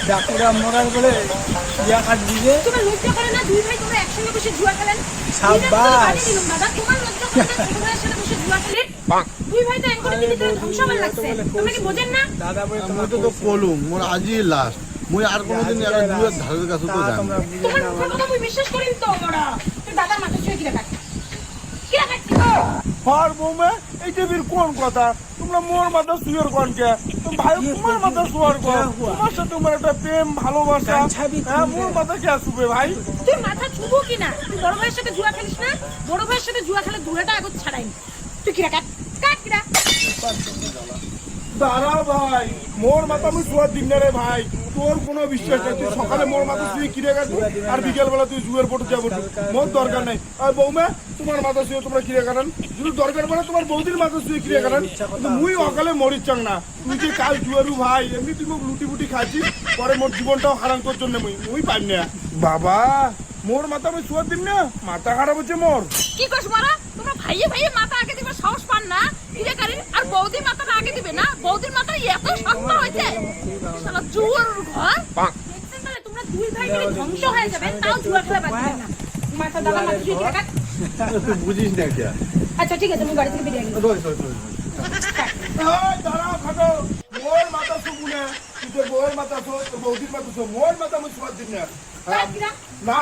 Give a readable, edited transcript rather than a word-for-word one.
ডাকুরা মরার বলে ইয়া কাট দিবে। তোমার লজ্জা করে না? দুই ভাই তোমরা একসঙ্গে বসে জুয়া খেলেন। সাবাস। দাদা তোমার লজ্জা করে না? ছোট ভাইয়ের সাথে বসে জুয়া খেলেন। দুই ভাই তো একসাথে দিদি তো ধ্বংস হবার লাগছে। তোমরা কি বোঝেন না? দাদা বলে আমি তো কলুম মোর আজই লাস্ট মুই আর কোনোদিন এক দুয়ের ধারের কাছে তো যাই তোমরা বুঝে তোমার না। মুখের কথা মুই বিশ্বাস করি তো মোরা। তুই দাদার মাথা ছুঁয়ে কিরা কাট। কিরা কাট। হর বৌমা এই টিভির কোন কথা তোমরা মোর মাথা শুয়ার কোনকে ভাই তোমার মাথা শুয়ার কোন তোমার সাথে তোমার একটা প্রেম ভালোবাসা হ্যাঁ মোর মাথা কে শুবে ভাই তুই মাথা ছুবো কিনা? তুই বড় ভাইয়ের সাথে জুয়া খেলিস না? বড় ভাইয়ের সাথে জুয়া খেলে দূরেটা আগত ছাড়াইনি। তুই কিরা কাট। কাট কিরা। দাঁড়া ভাই মোর মাথা আমি শুয়ার দিন না রে ভাই তোর কোনো বিশ্বাস নেই তুই সকালে মোর মাথা শুয়ে কিনে গেছো আর বিকেল বেলা তুই জুয়ের পটে যাবো মোর দরকার নেই আর বৌমা তোমার মাথা শুয়ে তোমরা কিনে কাটান যদি দরকার পড়ে তোমার বৌদির মাথা শুয়ে কিনে কাটান কিন্তু মুই অকালে মরির চাং না তুই যে কাল জুয়ারু ভাই এমনি তুই মোক লুটি বুটি খাচ্ছিস পরে মোর জীবনটাও হারাম তোর জন্য মুই পাই না বাবা মোর মাথা আমি শুয়ার দিন না মাথা খারাপ হচ্ছে মোর কি করছ মারা? তোমরা ভাইয়ে ভাইয়ে মাথা আগে দিবে সাহস পান না? কিরে কারিন আর বৌদি মাথাটা আগে দিবে না? বৌদির মাথা এত শক্ত হইছে শালা জুয়ার ঘর। দেখছেন তাহলে তোমরা দুই ভাই মিলে ধ্বংস হয়ে যাবে তাও জুয়া খেলা বাদ দিবে না। মাথা দাদা মাথা ছুঁয়ে কিরা কাট। তুই বুঝিস না কে আচ্ছা ঠিক আছে আমি বাড়ি থেকে বেরিয়ে গেলাম। দাঁড়াও খাটো মোর মাথা শুবু না তুই তোর বউয়ের মাথা শো তোর বৌদির মাথা শো মোর মাথা আমি শুয়ার দিন না কাট কিরা। না